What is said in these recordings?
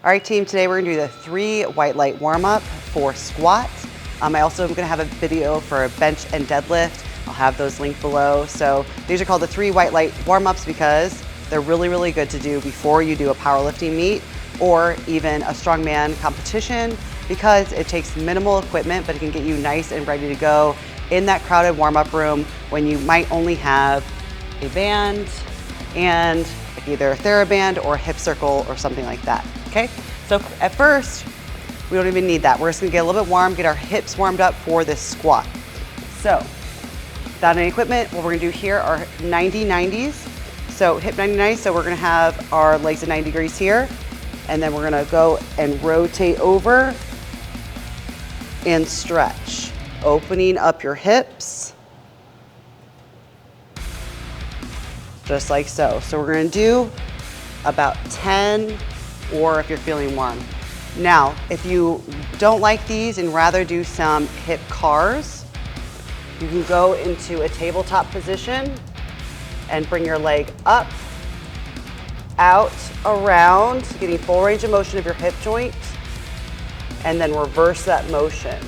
All right, team, today we're gonna do the 3 white light warm-up for squats. I also am gonna have a video for a bench and deadlift. I'll have those linked below. So these are called the 3 white light warm-ups because they're really, really good to do before you do a powerlifting meet or even a strongman competition because it takes minimal equipment, but it can get you nice and ready to go in that crowded warm-up room when you might only have a band and either a TheraBand or a hip circle or something like that, okay? So at first, we don't even need that. We're just gonna get a little bit warm, get our hips warmed up for this squat. So, without any equipment, what we're gonna do here are 90-90s. So hip 90-90, so we're gonna have our legs at 90 degrees here, and then we're gonna go and rotate over and stretch, opening up your hips. Just like so. So we're gonna do about 10, or if you're feeling warm. Now, if you don't like these and rather do some hip cars, you can go into a tabletop position and bring your leg up, out, around, getting full range of motion of your hip joint, and then reverse that motion.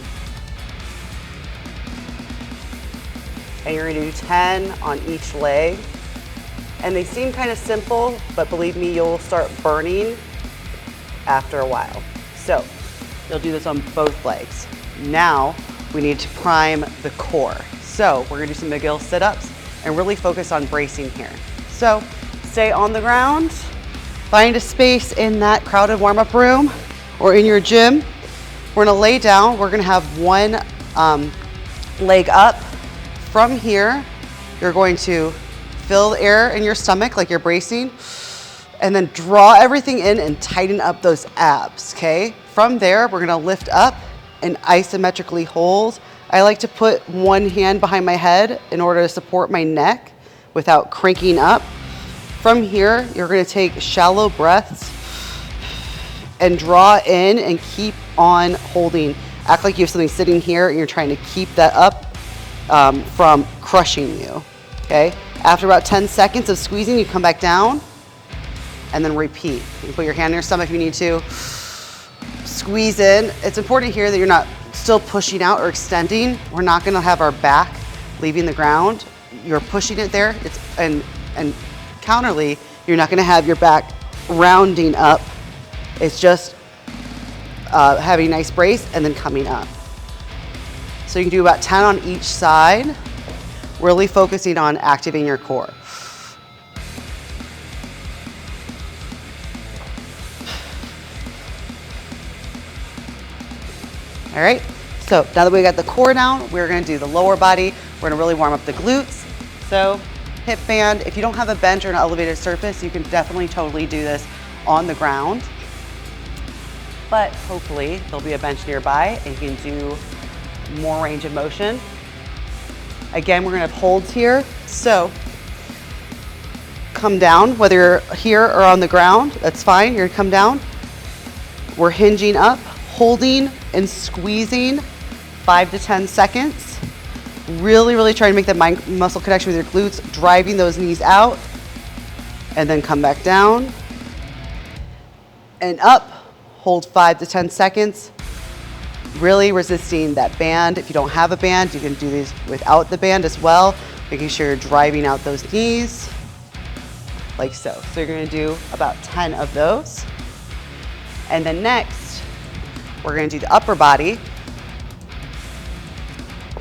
And you're gonna do 10 on each leg. And they seem kind of simple, but believe me, you'll start burning after a while. So you'll do this on both legs. Now we need to prime the core. So we're gonna do some McGill sit-ups and really focus on bracing here. So stay on the ground, find a space in that crowded warm-up room or in your gym. We're gonna lay down, we're gonna have one leg up. From here, you're going to fill the air in your stomach like you're bracing, and then draw everything in and tighten up those abs, okay? From there, we're gonna lift up and isometrically hold. I like to put one hand behind my head in order to support my neck without cranking up. From here, you're gonna take shallow breaths and draw in and keep on holding. Act like you have something sitting here and you're trying to keep that up from crushing you, okay? After about 10 seconds of squeezing, you come back down and then repeat. You can put your hand on your stomach if you need to. Squeeze in. It's important here that you're not still pushing out or extending. We're not gonna have our back leaving the ground. You're pushing it there. And counterly, you're not gonna have your back rounding up. It's just having a nice brace and then coming up. So you can do about 10 on each side, really focusing on activating your core. All right, so now that we got the core down, we're gonna do the lower body. We're gonna really warm up the glutes. So hip band, if you don't have a bench or an elevated surface, you can definitely totally do this on the ground. But hopefully there'll be a bench nearby and you can do more range of motion. Again, we're gonna have holds here. So come down, whether you're here or on the ground, that's fine, you're gonna come down. We're hinging up, holding and squeezing 5 to 10 seconds. Really, really try to make that muscle connection with your glutes, driving those knees out, and then come back down and up. Hold 5 to 10 seconds. Really resisting that band. If you don't have a band, you can do these without the band as well, making sure you're driving out those knees, like so. So you're gonna do about 10 of those. And then next, we're gonna do the upper body.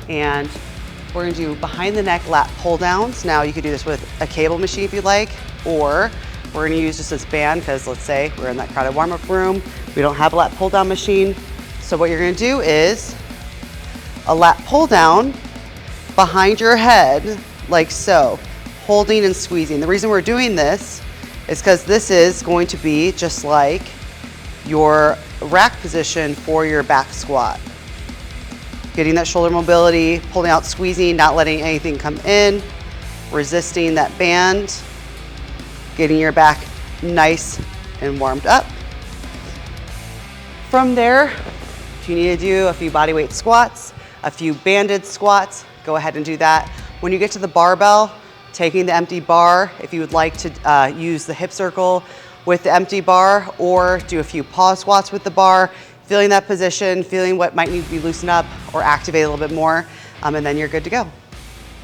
And we're gonna do behind the neck lat pull downs. Now you could do this with a cable machine if you'd like, or we're gonna use just this band because let's say we're in that crowded warm-up room, we don't have a lat pull down machine. So what you're gonna do is a lat pull down behind your head, like so, holding and squeezing. The reason we're doing this is because this is going to be just like your rack position for your back squat. Getting that shoulder mobility, pulling out, squeezing, not letting anything come in, resisting that band, getting your back nice and warmed up. From there, if you need to do a few bodyweight squats, a few banded squats, go ahead and do that. When you get to the barbell, taking the empty bar, if you would like to use the hip circle with the empty bar, or do a few pause squats with the bar, feeling that position, feeling what might need to be loosened up or activate a little bit more, and then you're good to go.